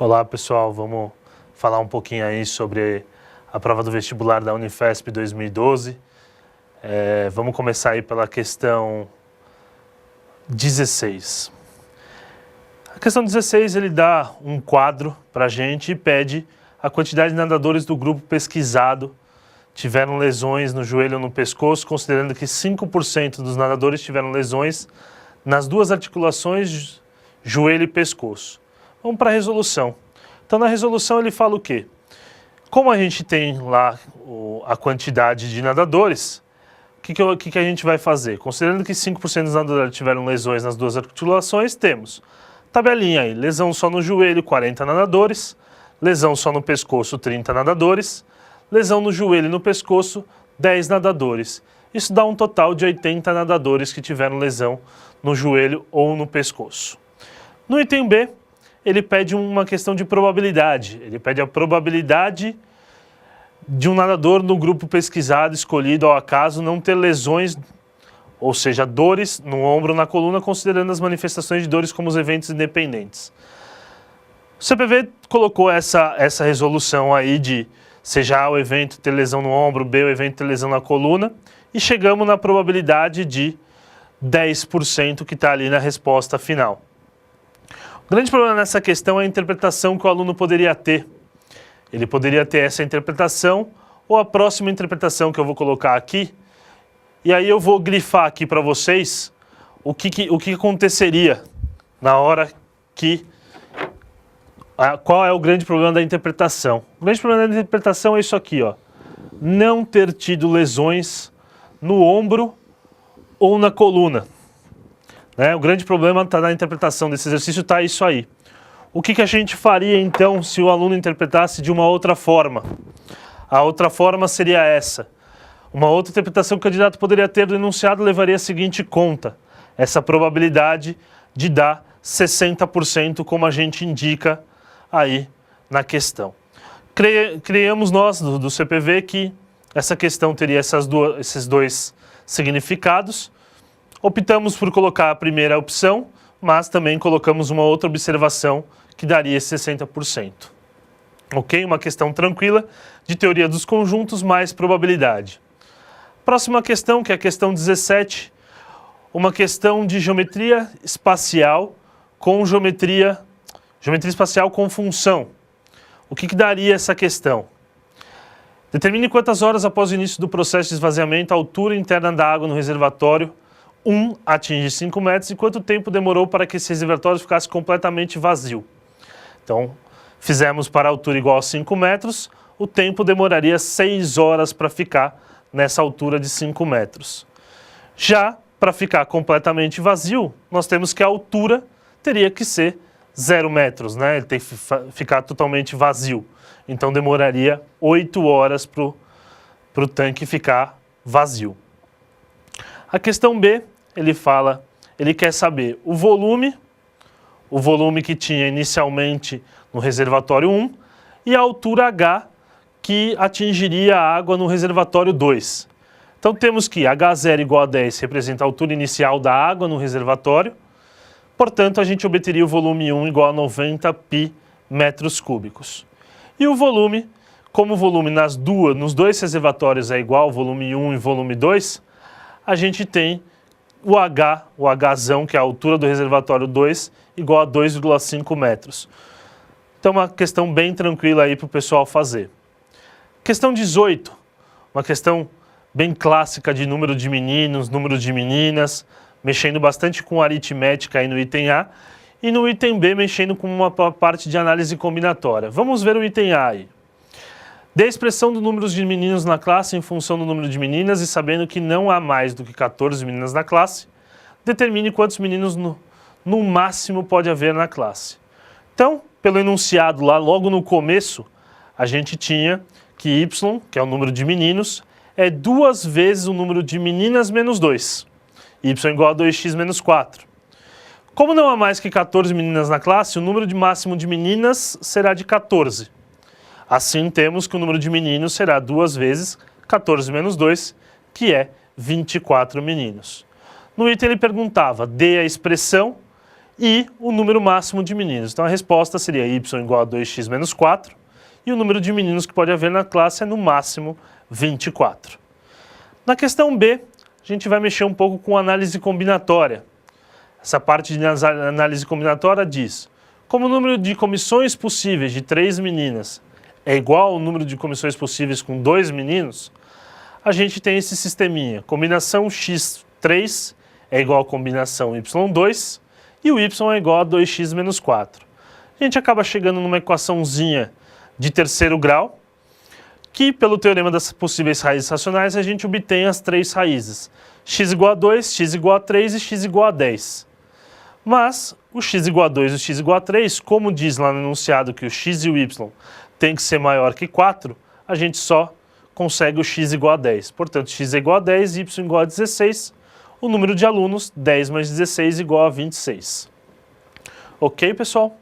Olá pessoal, vamos falar um pouquinho aí sobre a prova do vestibular da Unifesp 2012. Vamos começar aí pela questão 16. A questão 16 ele dá um quadro para a gente e pede a quantidade de nadadores do grupo pesquisado tiveram lesões no joelho ou no pescoço, considerando que 5% dos nadadores tiveram lesões nas duas articulações, joelho e pescoço. Vamos para a resolução. Então, na resolução ele fala o quê? Como a gente tem lá a quantidade de nadadores, o que a gente vai fazer? Considerando que 5% dos nadadores tiveram lesões nas duas articulações, temos tabelinha aí, lesão só no joelho, 40 nadadores, lesão só no pescoço, 30 nadadores, lesão no joelho e no pescoço, 10 nadadores. Isso dá um total de 80 nadadores que tiveram lesão no joelho ou no pescoço. No item B, ele pede uma questão de probabilidade. Ele pede a probabilidade de um nadador no grupo pesquisado, escolhido ao acaso, não ter lesões, ou seja, dores no ombro ou na coluna, considerando as manifestações de dores como os eventos independentes. O CPV colocou essa resolução aí de seja A o evento ter lesão no ombro, B o evento ter lesão na coluna, e chegamos na probabilidade de 10% que está ali na resposta final. O grande problema nessa questão é a interpretação que o aluno poderia ter. Ele poderia ter essa interpretação ou a próxima interpretação que eu vou colocar aqui. E aí eu vou grifar aqui para vocês o que aconteceria na hora que... Qual é o grande problema da interpretação? O grande problema da interpretação é isso aqui, ó. Não ter tido lesões no ombro ou na coluna. O grande problema está na interpretação desse exercício, está isso aí. O que a gente faria então se o aluno interpretasse de uma outra forma? A outra forma seria essa. Uma outra interpretação que o candidato poderia ter do enunciado levaria a seguinte conta. Essa probabilidade de dar 60%, como a gente indica aí na questão. Criamos nós, do CPV, que essa questão teria esses dois significados. Optamos por colocar a primeira opção, mas também colocamos uma outra observação que daria esse 60%. Ok? Uma questão tranquila de teoria dos conjuntos mais probabilidade. Próxima questão, que é a questão 17, uma questão de geometria espacial com geometria espacial com função. O que daria essa questão? Determine quantas horas após o início do processo de esvaziamento a altura interna da água no reservatório 1 atinge 5 metros e quanto tempo demorou para que esse reservatório ficasse completamente vazio. Então, fizemos para a altura igual a 5 metros, o tempo demoraria 6 horas para ficar nessa altura de 5 metros. Já para ficar completamente vazio, nós temos que a altura teria que ser 0 metros, né? Ele tem que ficar totalmente vazio. Então, demoraria 8 horas para o tanque ficar vazio. A questão B, ele quer saber o volume que tinha inicialmente no reservatório 1 e a altura H que atingiria a água no reservatório 2. Então temos que H0 igual a 10 representa a altura inicial da água no reservatório, portanto a gente obteria o volume 1 igual a 90 π metros cúbicos. E o volume, como o volume nos dois reservatórios é igual, volume 1 e volume 2, a gente tem o Hzão, que é a altura do reservatório 2, igual a 2,5 metros. Então, uma questão bem tranquila aí para o pessoal fazer. Questão 18, uma questão bem clássica de número de meninos, número de meninas, mexendo bastante com aritmética aí no item A, e no item B mexendo com uma parte de análise combinatória. Vamos ver o item A aí. Dê a expressão do número de meninos na classe em função do número de meninas e sabendo que não há mais do que 14 meninas na classe, determine quantos meninos no máximo pode haver na classe. Então, pelo enunciado lá, logo no começo, a gente tinha que y, que é o número de meninos, é 2 vezes o número de meninas menos 2. Y igual a 2x menos 4. Como não há mais que 14 meninas na classe, o número máximo de meninas será de 14. Assim, temos que o número de meninos será 2 vezes 14 menos 2, que é 24 meninos. No item ele perguntava, dê a expressão e o número máximo de meninos. Então a resposta seria y igual a 2x menos 4, e o número de meninos que pode haver na classe é no máximo 24. Na questão B, a gente vai mexer um pouco com análise combinatória. Essa parte de análise combinatória diz: como o número de comissões possíveis de 3 meninas é igual ao número de comissões possíveis com 2 meninos, a gente tem esse sisteminha. Combinação x3 é igual a combinação y2 e o y é igual a 2x menos 4. A gente acaba chegando numa equaçãozinha de terceiro grau, que pelo teorema das possíveis raízes racionais a gente obtém as 3 raízes. X igual a 2, x igual a 3 e x igual a 10. Mas o x igual a 2 e o x igual a 3, como diz lá no enunciado que o x e o y tem que ser maior que 4, a gente só consegue o x igual a 10. Portanto, x é igual a 10 e y igual a 16. O número de alunos, 10 mais 16 igual a 26. Ok, pessoal?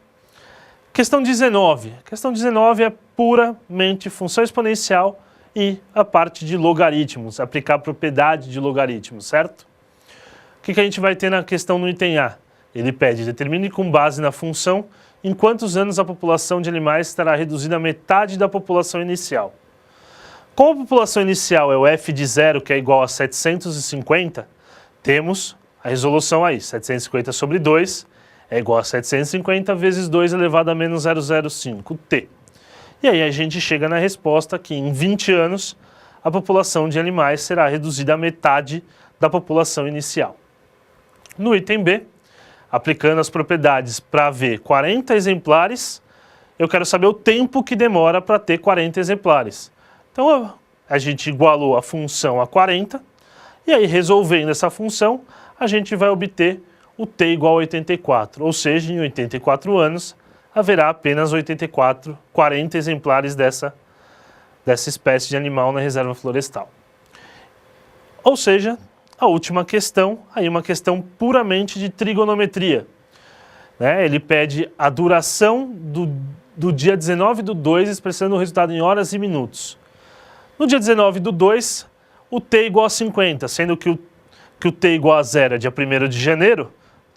Questão 19. Questão 19 é puramente função exponencial e a parte de logaritmos, aplicar a propriedade de logaritmos, certo? O que a gente vai ter na questão no item A? Ele pede: determine com base na função em quantos anos a população de animais estará reduzida à metade da população inicial. Como a população inicial é o f de 0, que é igual a 750, temos a resolução aí, 750 sobre 2 é igual a 750 vezes 2 elevado a menos 005t. E aí a gente chega na resposta que em 20 anos a população de animais será reduzida à metade da população inicial. No item B, aplicando as propriedades para ver 40 exemplares, eu quero saber o tempo que demora para ter 40 exemplares. Então a gente igualou a função a 40, e aí resolvendo essa função, a gente vai obter o t igual a 84, ou seja, em 84 anos haverá apenas 40 exemplares dessa espécie de animal na reserva florestal. Ou seja, a última questão, aí uma questão puramente de trigonometria. Ele pede a duração do dia 19/2 expressando o resultado em horas e minutos. No dia 19/2, o t igual a 50, sendo que o t igual a 0 é dia 1º de janeiro,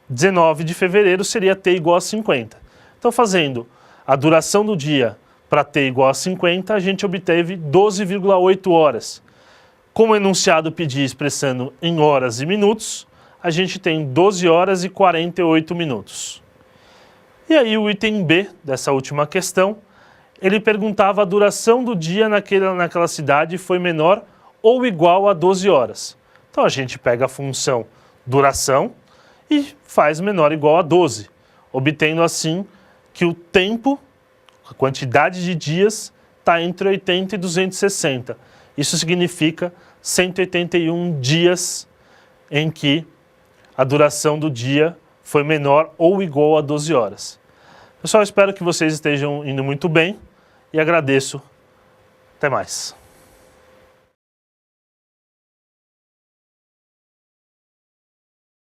19 de fevereiro seria t igual a 50. Então, fazendo a duração do dia para t igual a 50, a gente obteve 12,8 horas. Como o enunciado pedia expressando em horas e minutos, a gente tem 12 horas e 48 minutos. E aí o item B dessa última questão, ele perguntava a duração do dia naquela cidade foi menor ou igual a 12 horas. Então a gente pega a função duração e faz menor ou igual a 12, obtendo assim que o tempo, a quantidade de dias, está entre 80 e 260. Isso significa 181 dias em que a duração do dia foi menor ou igual a 12 horas. Pessoal, espero que vocês estejam indo muito bem e agradeço. Até mais.